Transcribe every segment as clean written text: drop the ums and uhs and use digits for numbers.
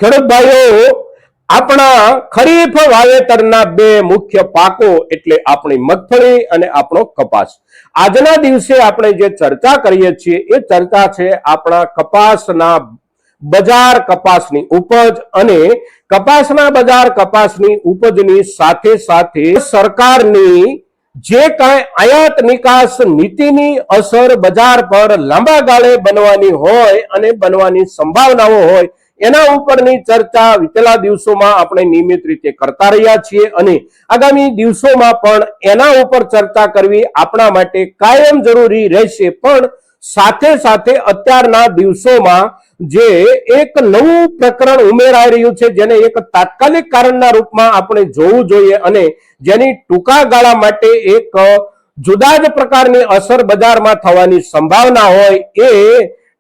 ખેડૂત ભાઈઓ, આપણા ખરીફ વાવેતરના બે મુખ્ય પાકો એટલે આપણી મગફળી અને આપણો કપાસ. આજના દિવસે આપણે જે ચર્ચા કરીએ છીએ એ ચર્ચા છે આપણા કપાસના બજાર કપાસની ઉપજ અને કપાસના બજાર કપાસની ઉપજની સાથે સાથે સરકારની જે કાંઈ આયાત નિકાસ નીતિની અસર બજાર પર લાંબા ગાળે બનવાની હોય અને બનવાની સંભાવનાઓ હોય એના ઉપરની ચર્ચા વિતેલા દિવસોમાં આપણે નિયમિત રીતે કરતા રહ્યા છીએ અને આગામી દિવસોમાં પણ એના ઉપર ચર્ચા કરવી આપણા માટે કાયમ જરૂરી રહેશે. પણ સાથે સાથે અત્યારના દિવસોમાં જે એક નવું પ્રકરણ ઉમેરાઈ રહ્યું છે જેને એક તાત્કાલિક કારણના રૂપમાં આપણે જોવું જોઈએ અને જેની ટૂંકા ગાળા માટે એક જુદા જ પ્રકારની અસર બજારમાં થવાની સંભાવના હોય એ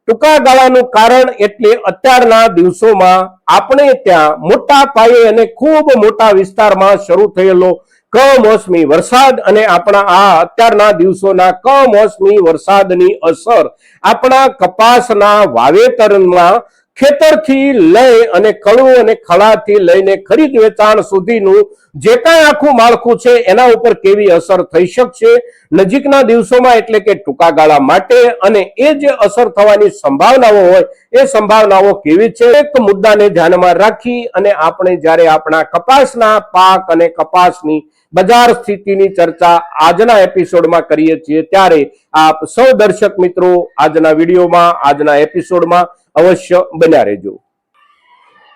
ટૂંકા ગાળાનું કારણ એટલે અત્યારના દિવસોમાં આપણે ત્યાં મોટા પાયે અને ખૂબ મોટા વિસ્તારમાં શરૂ થયેલો કમોસમી વરસાદ અને આપણા આ અત્યારના દિવસોના કમોસમી વરસાદની અસર આપણા કપાસના વાવેતરમાં ખેતરથી લઈ અને કળું અને ખળાથી લઈને ખરીદ વેચાણ સુધીનું જે કાંઈ આખું માળખું છે એના ઉપર કેવી અસર થઈ શકશે નજીકના દિવસોમાં એટલે કે ટૂંકા ગાળા માટે અને એ જે અસર થવાની સંભાવનાઓ હોય એ સંભાવનાઓ કેવી છે એક મુદ્દાને ધ્યાનમાં રાખી અને આપણે જ્યારે આપણા કપાસના પાક અને કપાસની બજાર સ્થિતિની ચર્ચા આજના એપિસોડમાં કરીએ છીએ ત્યારે આપ સૌ દર્શક મિત્રો આજના વિડીયોમાં આજના એપિસોડમાં અવશ્ય બન્યા રહેજો.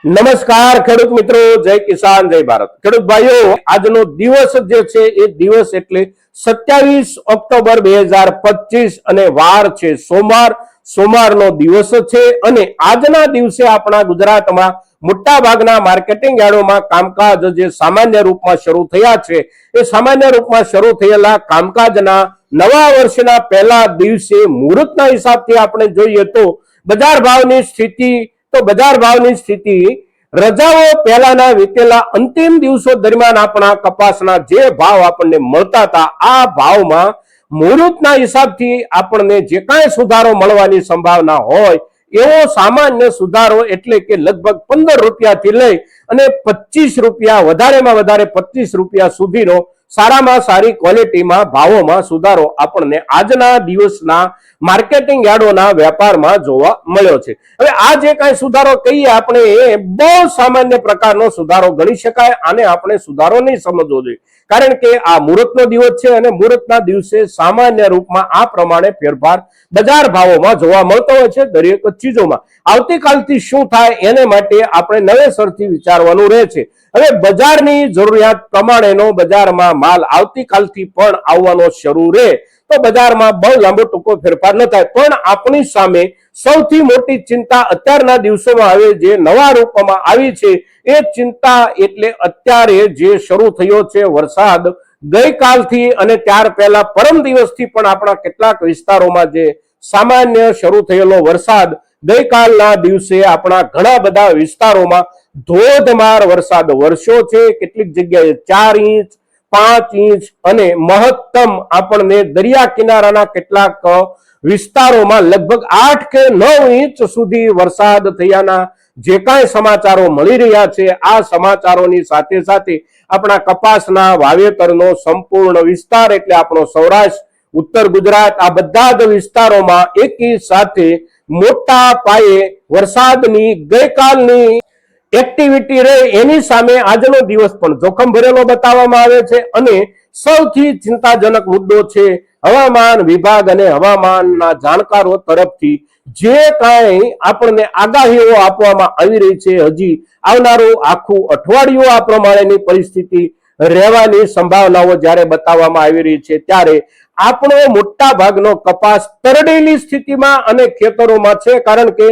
નમસ્કાર ખેડૂત મિત્રો, જય કિસાન જય ભારત. ખેડૂત ભાઈઓ, આજનો દિવસ જે છે એ દિવસ એટલે 27 ઓક્ટોબર 2025 અને વાર છે સોમવાર. સોમવારનો દિવસ છે અને આજના દિવસે આપણા ગુજરાતમાં મોટા ભાગના માર્કેટિંગ યાર્ડોમાં કામકાજ જે સામાન્ય રૂપમાં શરૂ થયા છે એ સામાન્ય રૂપમાં શરૂ થયેલા કામકાજના નવા વર્ષના પહેલા દિવસે મુહૂર્તના હિસાબથી આપણે જોઈએ તો બજાર ભાવની સ્થિતિ રજાઓ પહેલાના વીતેલા અંતિમ દિવસો દરમિયાન આપણા કપાસના જે ભાવ આપણને મળતા હતા આ ભાવમાં મુહૂર્તના હિસાબથી આપણને જે કાંઈ સુધારો મળવાની સંભાવના હોય એવો સામાન્ય સુધારો એટલે કે લગભગ 15 રૂપિયાથી લઈ અને 25 રૂપિયા વધારેમાં વધારે 25 રૂપિયા સુધીનો સારામાં સારી ક્વોલિટીમાં ભાવોમાં સુધારો આપણને આજના દિવસના માર્કેટિંગ યાર્ડોના વેપારમાં જોવા મળ્યો છે. હવે આ જે કાંઈ સુધારો કહીએ આપણે એ બહુ સામાન્ય પ્રકારનો સુધારો ગણી શકાય. આને આપણે સુધારો નહીં સમજવો જોઈએ કારણ કે આ મુહૂર્તનો દિવસ છે અને મુહૂર્તના દિવસે સામાન્ય રૂપમાં આ પ્રમાણે ફેરફાર બજાર ભાવોમાં જોવા મળતો હોય છે દરેક ચીજોમાં. આવતીકાલથી શું થાય એને માટે આપણે નવેસરથી વિચારવાનું રહે છે. હવે બજારની જરૂરિયાત પ્રમાણેનો બજારમાં માલ આવતીકાલથી પણ આવવાનો શરૂ રહે તો બજારમાં બહુ લાંબો ટૂંકો ફેરફાર ન થાય. પણ આપણી સામે સૌથી મોટી ચિંતા અત્યારના દિવસોમાં હવે જે નવા રૂપમાં આવી છે એ ચિંતા એટલે અત્યારે જે શરૂ થયો છે વરસાદ ગઈકાલથી અને ત્યાર પહેલા પરમ દિવસથી પણ આપણા કેટલાક વિસ્તારોમાં જે સામાન્ય શરૂ થયેલો વરસાદ ગઈકાલના દિવસે આપણા ઘણા બધા વિસ્તારોમાં ધોધમાર વરસાદ વરસ્યો છે. કેટલીક જગ્યાએ 4 ઇંચ 5 ઇંચ અને મહત્તમ આપણને દરિયા કિનારાના કેટલાક વિસ્તારોમાં લગભગ 8 કે 9 ઇંચ સુધી વરસાદ થયાના જે કાંઈ સમાચારો મળી રહ્યા છે આ સમાચારોની સાથે સાથે આપણા કપાસના વાવેતરનો સંપૂર્ણ વિસ્તાર એટલે આપણો સૌરાષ્ટ્ર ઉત્તર ગુજરાત આ બધા જ વિસ્તારોમાં એકી સાથે મોટા પાયે વરસાદની ગઈકાલની એક્ટિવિટી રહે એની સામે આજનો દિવસ પણ જોખમ ભરેલો બતાવવામાં આવે છે. અને સૌથી ચિંતાજનક મુદ્દો છે હવામાન વિભાગ અને હવામાનના જાણકારો તરફથી જે કાંઈ આપણને આગાહીઓ આપવામાં આવી રહી છે હજી આવનારું આખું અઠવાડિયું આ પ્રમાણેની પરિસ્થિતિ રહેવાની સંભાવનાઓ જ્યારે બતાવવામાં આવી રહી છે ત્યારે આપણો મોટા ભાગનો કપાસ તરડેલી સ્થિતિમાં અને ખેતરોમાં છે કારણ કે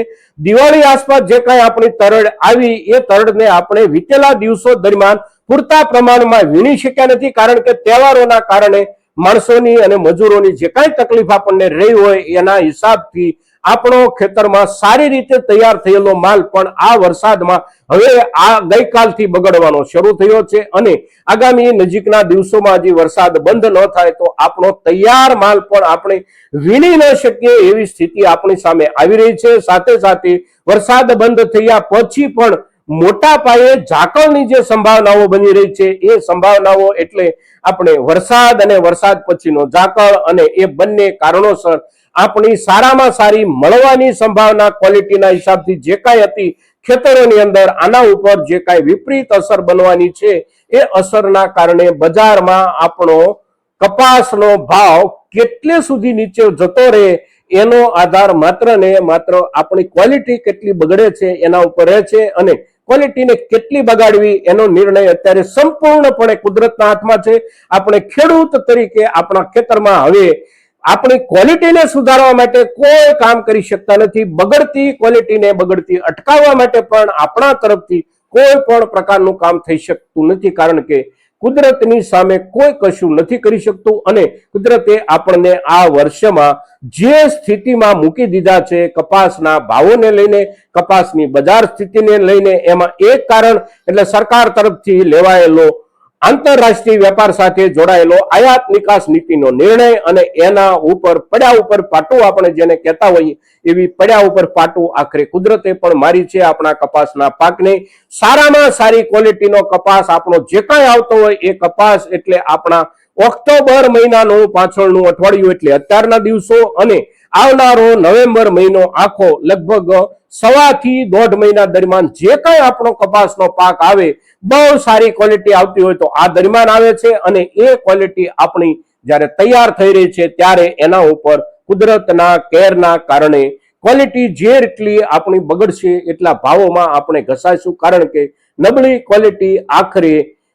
દિવાળી આસપાસ જે કાંઈ આપણી તરડ આવી એ તરડને આપણે વીતેલા દિવસો દરમિયાન પૂરતા પ્રમાણમાં વીણી શક્યા નથી કારણ કે તહેવારોના કારણે માણસોની અને મજૂરોની જે કાંઈ તકલીફ આપણને રહી હોય એના હિસાબથી આપણો ખેતરમાં સારી રીતે તૈયાર થયેલો માલ પણ આ વરસાદમાં હવે આ ગઈકાલથી બગડવાનો શરૂ થયો છે અને આગામી નજીકના દિવસોમાં હજી વરસાદ બંધ ન થાય તો આપણો તૈયાર માલ પણ આપણે વીણી ન શકીએ એવી સ્થિતિ આપણી સામે આવી રહી છે. સાથે સાથે વરસાદ બંધ થયા પછી પણ મોટા પાયે ઝાકળની જે સંભાવનાઓ બની રહી છે એ સંભાવનાઓ એટલે આપણે વરસાદ અને વરસાદ પછીનો ઝાકળ અને એ બંને કારણોસર આપણી સારામાં સારી મળવાની સંભાવના ક્વોલિટીના હિસાબથી જે કાંઈ હતી ખેતરોની અંદર આના ઉપર જે કાંઈ વિપરીત અસર બનવાની છે એ અસરના કારણે બજારમાં આપણો કપાસનો ભાવ કેટલે સુધી નીચે જતો રહે એનો આધાર માત્ર ને માત્ર આપણી ક્વોલિટી કેટલી બગડે છે એના ઉપર રહે છે અને ક્વોલિટીને કેટલી બગાડવી એનો નિર્ણય અત્યારે સંપૂર્ણપણે કુદરતના હાથમાં છે. આપણે ખેડૂત તરીકે આપણા ખેતરમાં હવે આપણી ક્વોલિટીને સુધારવા માટે કોઈ કામ કરી શકતા નથી. બગડતી ક્વોલિટીને બગડતી અટકાવવા માટે પણ આપણા તરફથી કોઈ પણ પ્રકારનું કામ થઈ શકતું નથી, કારણ કે કુદરતની સામે કોઈ કશું નથી કરી શકતું અને કુદરતે આપણને આ વર્ષમાં જે સ્થિતિમાં મૂકી દીધા છે કપાસના ભાવોને લઈને, કપાસની બજાર સ્થિતિને લઈને, એમાં એક કારણ એટલે સરકાર તરફથી લેવાયેલો આંતરરાષ્ટ્રીય વેપાર સાથે જોડાયેલો આયાત નિકાસ નીતિનો નિર્ણય અને એના ઉપર પડ્યા ઉપર પાટું આપણે જેને કહેતા હોઈએ એવી પડ્યા ઉપર પાટું આખરે કુદરતે પણ મારી છે આપણા કપાસના પાકને. સારામાં સારી ક્વોલિટીનો કપાસ આપણો જે કાંઈ આવતો હોય એ કપાસ એટલે આપણા ઓક્ટોબર મહિનાનું પાછળનું અઠવાડિયું એટલે અત્યારના દિવસો અને આવનારો નવેમ્બર મહિનો આખો લગભગ 1.5 થી 1.5 મહિના દરમિયાન જે કાંઈ આપણો કપાસનો પાક આવે બહુ સારી ક્વોલિટી આવતી હોય તો આ દરમિયાન આવે છે અને એ ક્વોલિટી આપણી જ્યારે તૈયાર થઈ રહી છે ત્યારે એના ઉપર કુદરતના કેરના કારણે ક્વોલિટી જેટલી આપણી બગડશે એટલા ભાવોમાં આપણે ઘસાઈશું, કારણ કે નબળી ક્વોલિટી આખરે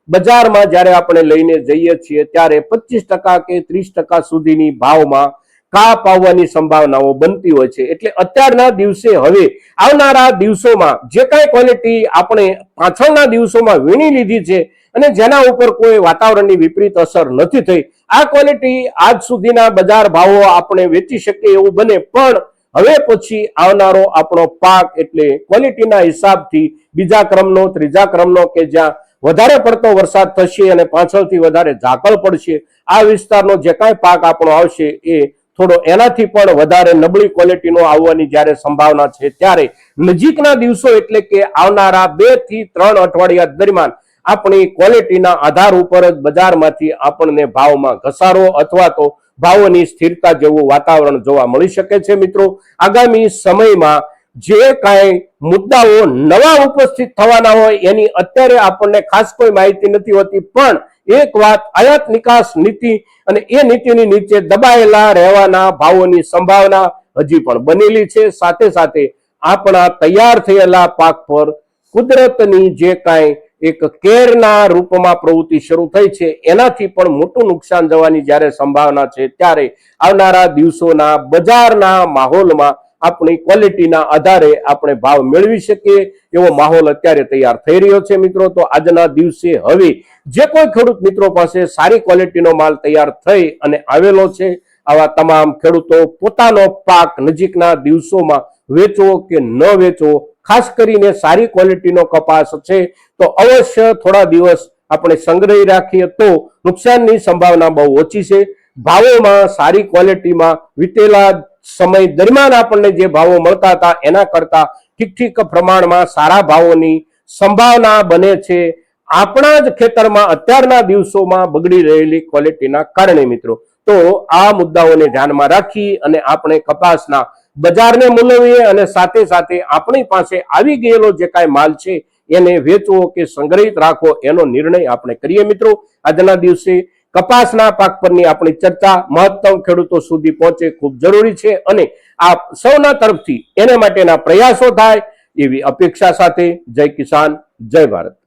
બજારમાં જ્યારે આપણે લઈને જઈએ છીએ ત્યારે 25% કે 30% સુધીની ભાવમાં કાપ આવવાની સંભાવનાઓ બનતી હોય છે. એટલે અત્યારના દિવસે હવે આવનારા દિવસોમાં જે કાંઈ ક્વોલિટી આપણે પાછળના દિવસોમાં વીણી લીધી છે અને જેના ઉપર કોઈ વાતાવરણની વિપરીત અસર નથી થઈ, આ ક્વોલિટી આજ સુધીના બજાર ભાવો આપણે વેચી શકીએ એવું બને, પણ હવે પછી આવનારો આપણો પાક એટલે ક્વોલિટીના હિસાબથી બીજા ક્રમનો, ત્રીજા ક્રમનો કે જ્યાં વધારે પડતો વરસાદ થશે અને પાછળથી વધારે ઝાકળ પડશે, આ વિસ્તારનો જે કાંઈ પાક આપણો આવશે એ થોડો એનાથી પણ વધારે નબળી ક્વોલિટીનો આવવાની જ્યારે સંભાવના છે ત્યારે નજીકના દિવસો એટલે કે આવનારા 2 થી 3 અઠવાડિયા દરમિયાન આપણી ક્વોલિટીના આધાર ઉપર જ બજારમાંથી આપણને ભાવમાં ઘસારો અથવા તો ભાવોની સ્થિરતા જેવું વાતાવરણ જોવા મળી શકે છે. મિત્રો, આગામી સમયમાં જે કાંઈ મુદ્દાઓ નવા ઉપસ્થિત થવાના હોય એની અત્યારે આપણને ખાસ કોઈ માહિતી નથી હોતી, પણ એક વાત આયાત નિકાસ નીતિ અને એ નીતિની નીચે દબાયેલા રહેવાના ભાવોની સંભાવના હજી પણ બનેલી છે. સાથે સાથે આપણા તૈયાર થયેલા પાક પર કુદરતની જે કાંઈ એક કેરના રૂપમાં પ્રવૃત્તિ શરૂ થઈ છે એનાથી પણ મોટું નુકસાન જવાની જ્યારે સંભાવના છે ત્યારે આવનારા દિવસોના બજારના માહોલમાં આપણી ક્વોલિટીના આધારે આપણે ભાવ મેળવી શકીએ એવો માહોલ અત્યારે તૈયાર થઈ રહ્યો છે. મિત્રો, તો આજના દિવસે હવે જે કોઈ ખેડૂત મિત્રો પાસે સારી ક્વોલિટીનો માલ તૈયાર થઈ અને આવેલો છે, આવા તમામ ખેડૂતો પોતાનો પાક નજીકના દિવસોમાં વેચવો કે ન વેચવો, ખાસ કરીને સારી ક્વોલિટીનો કપાસ છે તો અવશ્ય થોડા દિવસ આપણે સંગ્રહી રાખીએ તો નુકસાનની સંભાવના બહુ ઓછી છે. ભાવોમાં સારી ક્વોલિટીમાં વીતેલા સમય દરમિયાન આપણને જે ભાવો મળતા હતા એના કરતા ઠીક પ્રમાણમાં સારા ભાવોની સંભાવના બને છે આપણા જ ખેતરમાં અત્યારના દિવસોમાં બગડી રહેલી ક્વોલિટીના કારણે. મિત્રો, તો આ મુદ્દાઓને ધ્યાનમાં રાખી અને આપણે કપાસના બજારને મૂલવીએ અને સાથે સાથે આપણી પાસે આવી ગયેલો જે કાંઈ માલ છે એને વેચવો કે સંગ્રહિત રાખવો એનો નિર્ણય આપણે કરીએ. મિત્રો, આજના દિવસે કપાસના પાક પરની આપણી ચર્ચા મહત્તમ ખેડૂતો સુધી પહોંચે ખૂબ જરૂરી છે અને આપ સૌના તરફથી એને માટેના પ્રયાસો થાય એવી અપેક્ષા સાથે જય કિસાન, જય ભારત.